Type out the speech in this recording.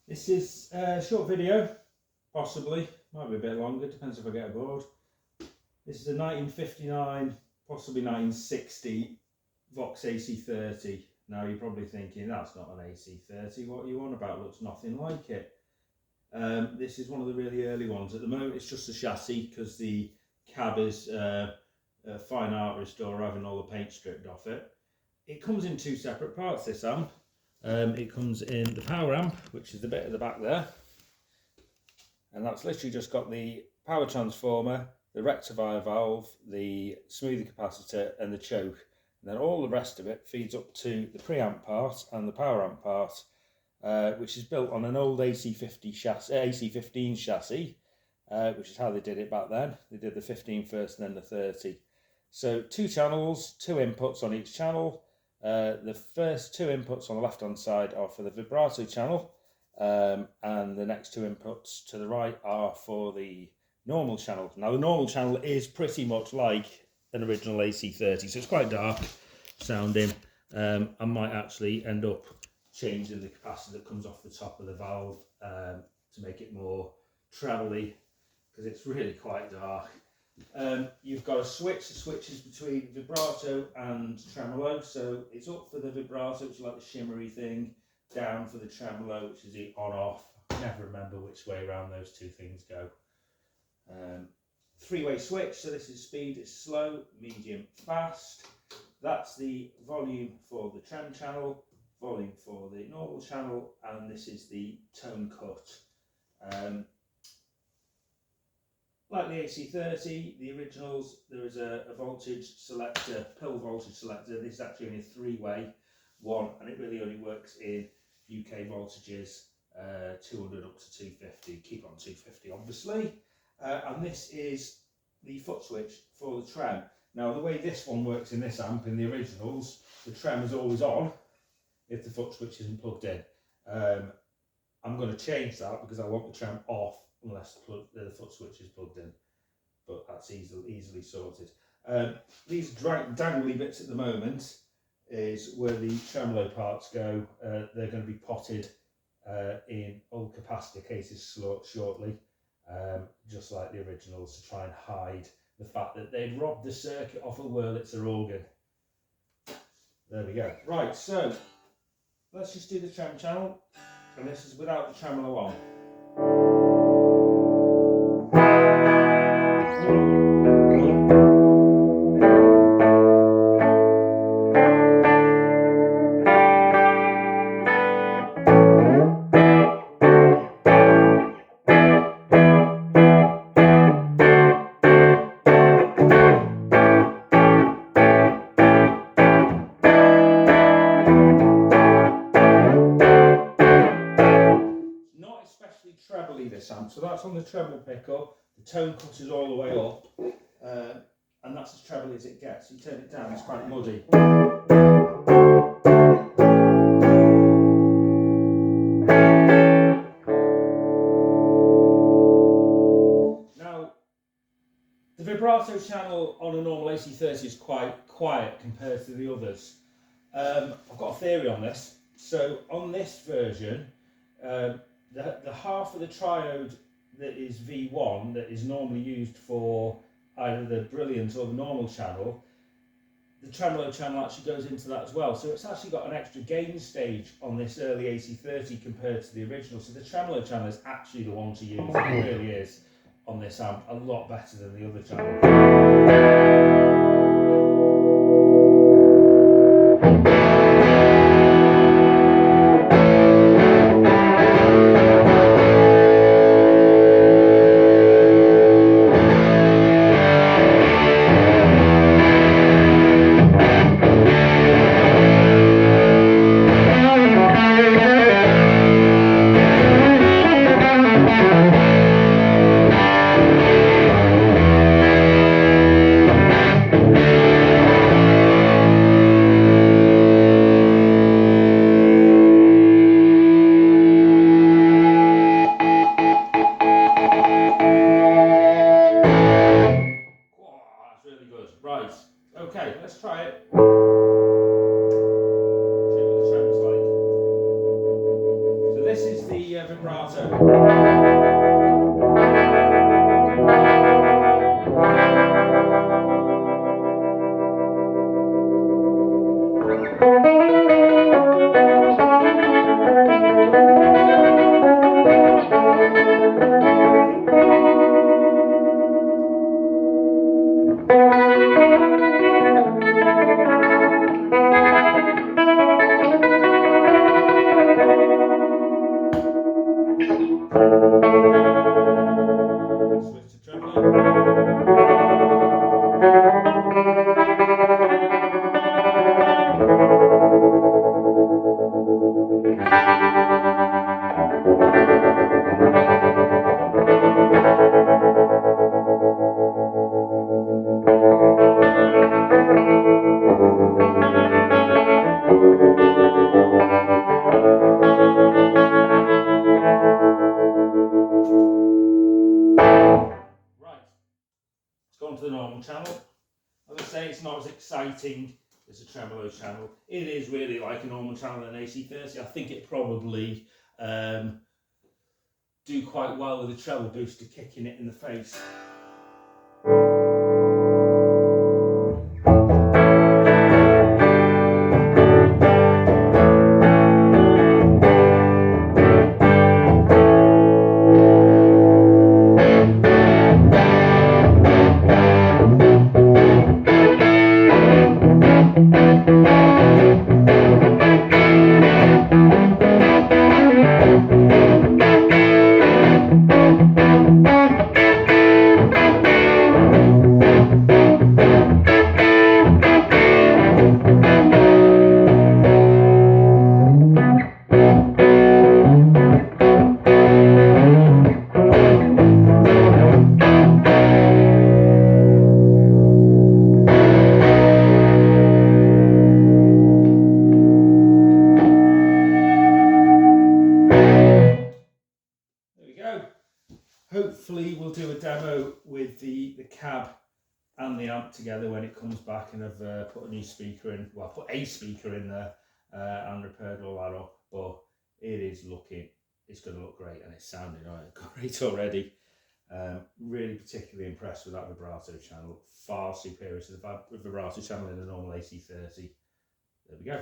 This is a short video, possibly, might be a bit longer, depends if I get bored. This is a 1959, possibly 1960 Vox AC30. Now you're probably thinking, that's not an AC30, what are you on about? Looks nothing like it. This is one of the really early ones. At the moment it's just the chassis because the cab is a fine art restorer, having all the paint stripped off it. It comes in two separate parts, this amp. It comes in the power amp, which is the bit at the back there, and that's literally just got the power transformer, the rectifier valve, the smoother capacitor and the choke, and then all the rest of it feeds up to the preamp part and the power amp part, which is built on an old AC15 chassis, which is how they did it back then. They did the 15 first and then the 30. So two channels, two inputs on each channel. The first two inputs on the left hand side are for the vibrato channel, and the next two inputs to the right are for the normal channel. Now the normal channel is pretty much like an original AC30, so it's quite dark sounding. I might actually end up changing the capacitor that comes off the top of the valve to make it more trebly, because it's really quite dark. You've got a switch. The switch is between vibrato and tremolo, so it's up for the vibrato, which is like the shimmery thing, down for the tremolo, which is the on-off. I never remember which way around those two things go. Three-way switch, so this is speed, it's slow, medium, fast. That's the volume for the trem channel, volume for the normal channel, and this is the tone cut. Like the AC30, the originals, there is a voltage selector, pill voltage selector. This is actually only a three-way one, and it really only works in UK voltages, 200 up to 250. Keep on 250, obviously. And this is the foot switch for the trem. Now, the way this one works in this amp, in the originals, the trem is always on if the foot switch isn't plugged in. I'm going to change that because I want the trem off unless the foot switch is plugged in, but that's easily sorted. These dangly bits at the moment is where the tremolo parts go. They're going to be potted in old capacitor cases shortly, just like the originals, to try and hide the fact that they'd robbed the circuit off a Wurlitzer organ. There we go. Right, so let's just do the trem channel, and this is without the tremolo on. Trebly, this amp, so that's on the treble pickup. The tone cut is all the way up, and that's as trebly as it gets. You turn it down, it's quite muddy. Now, the vibrato channel on a normal AC30 is quite quiet compared to the others. I've got a theory on this. So on this version, the half of the triode that is V1, that is normally used for either the brilliant or the normal channel, the tremolo channel actually goes into that as well. So it's actually got an extra gain stage on this early AC30 compared to the original. So the tremolo channel is actually the one to use. It really is on this amp, a lot better than the other channel. vibrato. Switch to tremolo. Go on to the normal channel. As I say, it's not as exciting as a tremolo channel. It is really like a normal channel in AC30. I think it probably do quite well with a treble booster kicking it in the face. Hopefully we'll do a demo with the cab and the amp together when it comes back, and I've put a new speaker in, well, put a speaker in there and repaired all that up, but it is looking, it's going to look great, and it's sounding great already. Really particularly impressed with that vibrato channel, far superior to the vibrato channel in the normal AC30. There we go.